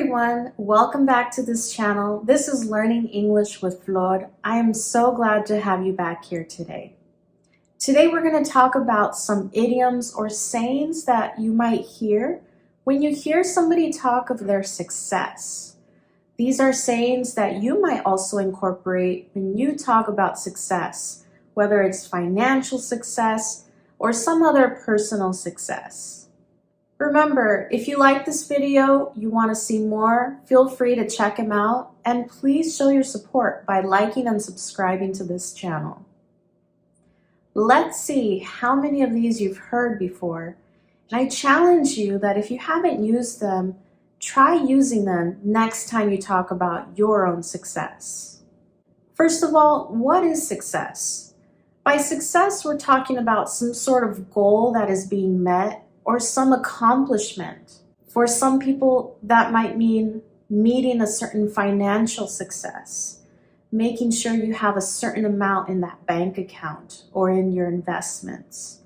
everyone, welcome back to this channel. This is Learning English with Flor. I am so glad to have you back here today. Today we're going to talk about some idioms or sayings that you might hear when you hear somebody talk of their success. These are sayings that you might also incorporate when you talk about success, whether it's financial success or some other personal success. Remember, if you like this video, you want to see more, feel free to check them out, and please show your support by liking and subscribing to this channel. Let's see how many of these you've heard before, and I challenge you that if you haven't used them, try using them next time you talk about your own success. First of all, what is success? By success, we're talking about some sort of goal that is being met or some accomplishment. For some people, that might mean meeting a certain financial success, making sure you have a certain amount in that bank account or in your investments.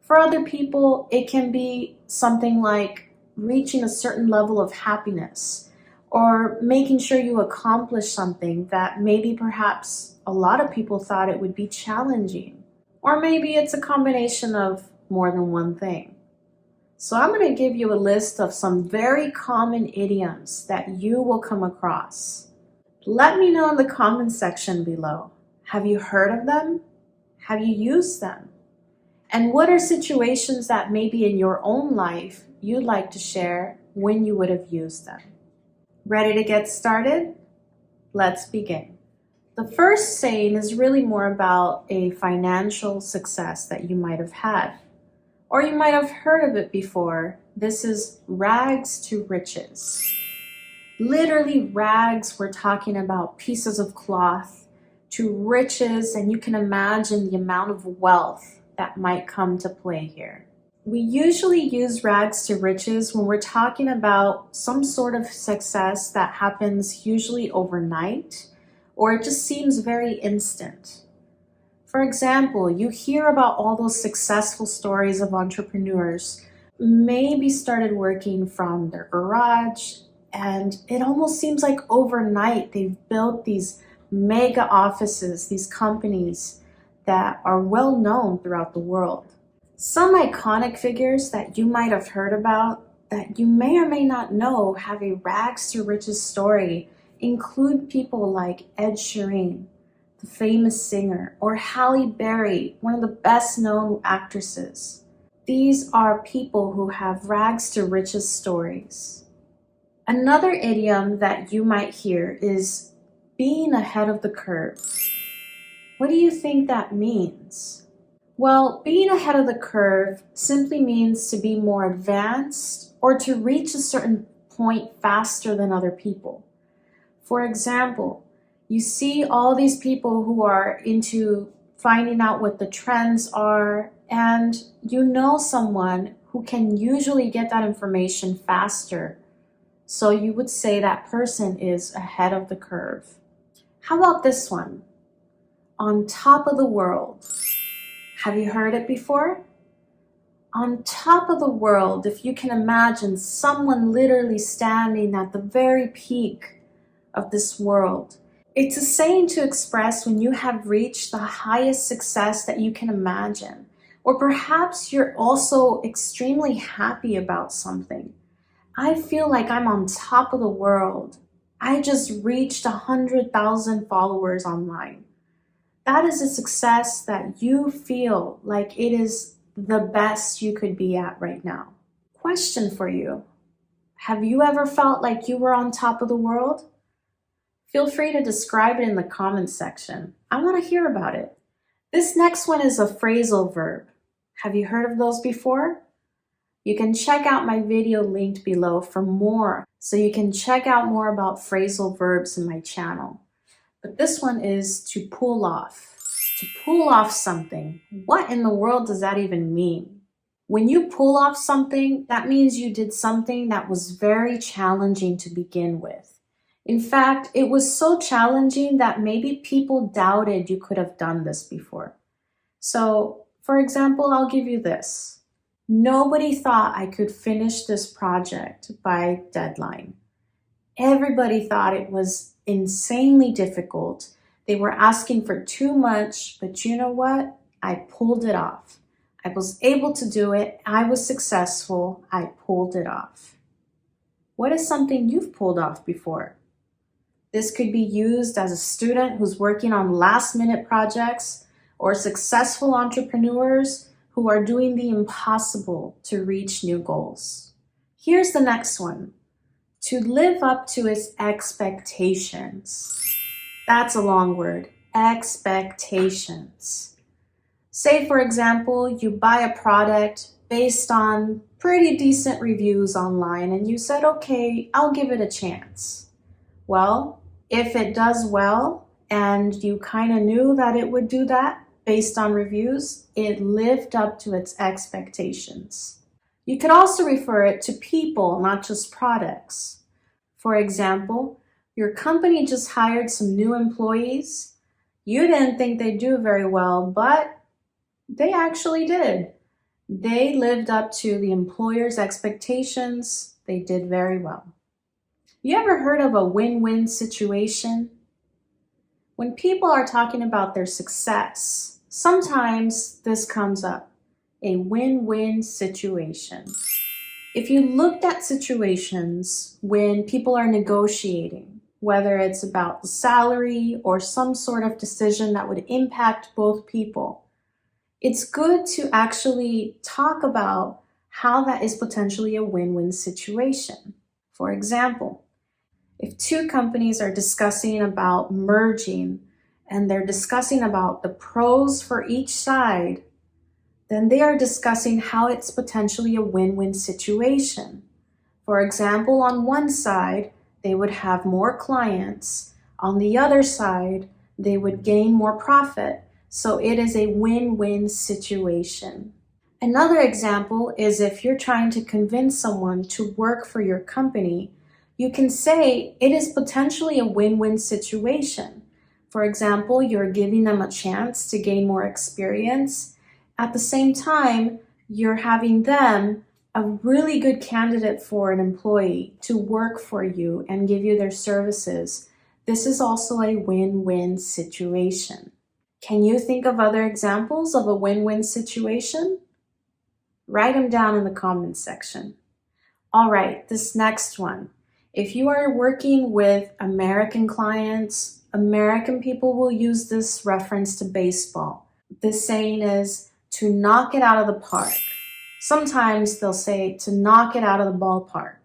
For other people, it can be something like reaching a certain level of happiness or making sure you accomplish something that maybe perhaps a lot of people thought it would be challenging. Or maybe it's a combination of more than one thing. So I'm going to give you a list of some very common idioms that you will come across. Let me know in the comment section below. Have you heard of them? Have you used them? And what are situations that maybe in your own life you'd like to share when you would have used them? Ready to get started? Let's begin. The first saying is really more about a financial success that you might have had. Or you might have heard of it before. This is rags to riches. Literally rags, we're talking about pieces of cloth, to riches, and you can imagine the amount of wealth that might come to play here. We usually use rags to riches when we're talking about some sort of success that happens usually overnight, or it just seems very instant. For example, you hear about all those successful stories of entrepreneurs, maybe started working from their garage, and it almost seems like overnight they've built these mega offices, these companies that are well known throughout the world. Some iconic figures that you might have heard about that you may or may not know have a rags to riches story include people like Ed Sheeran, the famous singer, or Halle Berry, one of the best known actresses. These are people who have rags to riches stories. Another idiom that you might hear is being ahead of the curve. What do you think that means? Well, being ahead of the curve simply means to be more advanced or to reach a certain point faster than other people. For example, you see all these people who are into finding out what the trends are, and you know someone who can usually get that information faster. So you would say that person is ahead of the curve. How about this one? On top of the world. Have you heard it before? On top of the world, if you can imagine someone literally standing at the very peak of this world. It's a saying to express when you have reached the highest success that you can imagine, or perhaps you're also extremely happy about something. I feel like I'm on top of the world. I just reached 100,000 followers online. That is a success that you feel like it is the best you could be at right now. Question for you. Have you ever felt like you were on top of the world? Feel free to describe it in the comments section. I want to hear about it. This next one is a phrasal verb. Have you heard of those before? You can check out my video linked below for more, so you can check out more about phrasal verbs in my channel. But this one is to pull off. To pull off something. What in the world does that even mean? When you pull off something, that means you did something that was very challenging to begin with. In fact, it was so challenging that maybe people doubted you could have done this before. So, for example, I'll give you this. Nobody thought I could finish this project by deadline. Everybody thought it was insanely difficult. They were asking for too much, but you know what? I pulled it off. I was able to do it. I was successful. I pulled it off. What is something you've pulled off before? This could be used as a student who's working on last-minute projects or successful entrepreneurs who are doing the impossible to reach new goals. Here's the next one. To live up to its expectations. That's a long word. Expectations. Say, for example, you buy a product based on pretty decent reviews online and you said, okay, I'll give it a chance. Well, if it does well and you kind of knew that it would do that based on reviews, it lived up to its expectations. You could also refer it to people, not just products. For example, your company just hired some new employees. You didn't think they'd do very well, but they actually did. They lived up to the employer's expectations. They did very well. You ever heard of a win-win situation? When people are talking about their success, sometimes this comes up, a win-win situation. If you looked at situations when people are negotiating, whether it's about the salary or some sort of decision that would impact both people, it's good to actually talk about how that is potentially a win-win situation. For example, if two companies are discussing about merging and they're discussing about the pros for each side, then they are discussing how it's potentially a win-win situation. For example, on one side, they would have more clients. On the other side, they would gain more profit. So it is a win-win situation. Another example is if you're trying to convince someone to work for your company, you can say it is potentially a win-win situation. For example, you're giving them a chance to gain more experience. At the same time, you're having them a really good candidate for an employee to work for you and give you their services. This is also a win-win situation. Can you think of other examples of a win-win situation? Write them down in the comments section. All right, this next one. If you are working with American clients, American people will use this reference to baseball. This saying is to knock it out of the park. Sometimes they'll say to knock it out of the ballpark.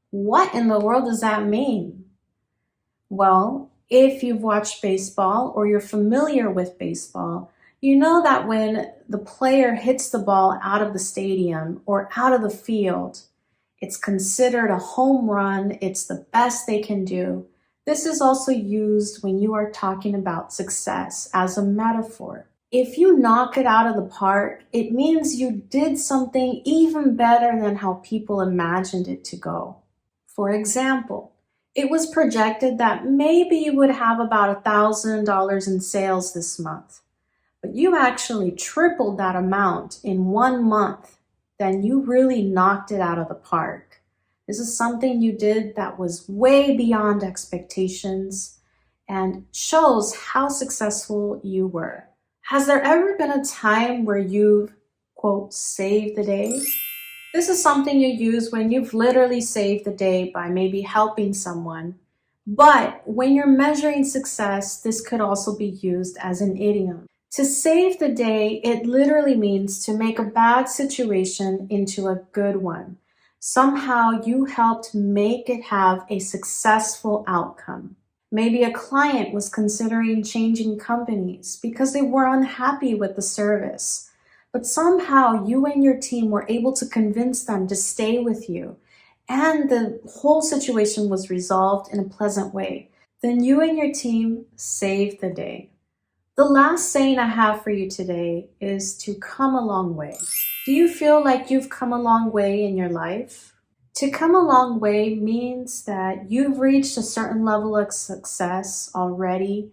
What in the world does that mean? Well, if you've watched baseball or you're familiar with baseball, you know that when the player hits the ball out of the stadium or out of the field, it's considered a home run. It's the best they can do. This is also used when you are talking about success as a metaphor. If you knock it out of the park, it means you did something even better than how people imagined it to go. For example, it was projected that maybe you would have about $1,000 in sales this month, but you actually tripled that amount in 1 month. Then you really knocked it out of the park. This is something you did that was way beyond expectations and shows how successful you were. Has there ever been a time where you've, quote, saved the day? This is something you use when you've literally saved the day by maybe helping someone. But when you're measuring success, this could also be used as an idiom. To save the day, it literally means to make a bad situation into a good one. Somehow you helped make it have a successful outcome. Maybe a client was considering changing companies because they were unhappy with the service. But somehow you and your team were able to convince them to stay with you, and the whole situation was resolved in a pleasant way. Then you and your team saved the day. The last saying I have for you today is to come a long way. Do you feel like you've come a long way in your life? To come a long way means that you've reached a certain level of success already,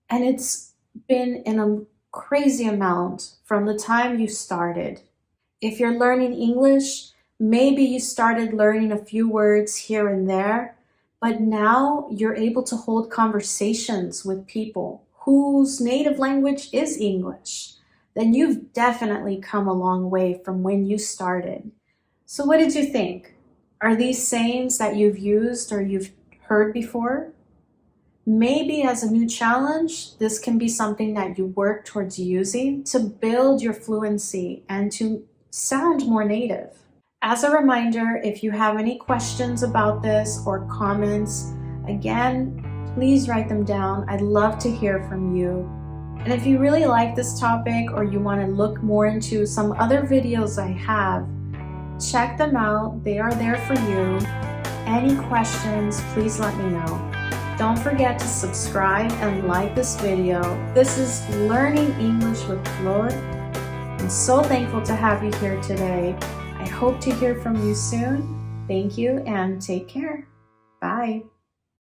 and it's been in a crazy amount from the time you started. If you're learning English, maybe you started learning a few words here and there, but now you're able to hold conversations with people whose native language is English, then you've definitely come a long way from when you started. So what did you think? Are these sayings that you've used or you've heard before? Maybe as a new challenge, this can be something that you work towards using to build your fluency and to sound more native. As a reminder, if you have any questions about this or comments, again, please write them down. I'd love to hear from you. And if you really like this topic or you want to look more into some other videos I have, check them out. They are there for you. Any questions, please let me know. Don't forget to subscribe and like this video. This is Learning English with Flor. I'm so thankful to have you here today. I hope to hear from you soon. Thank you and take care. Bye.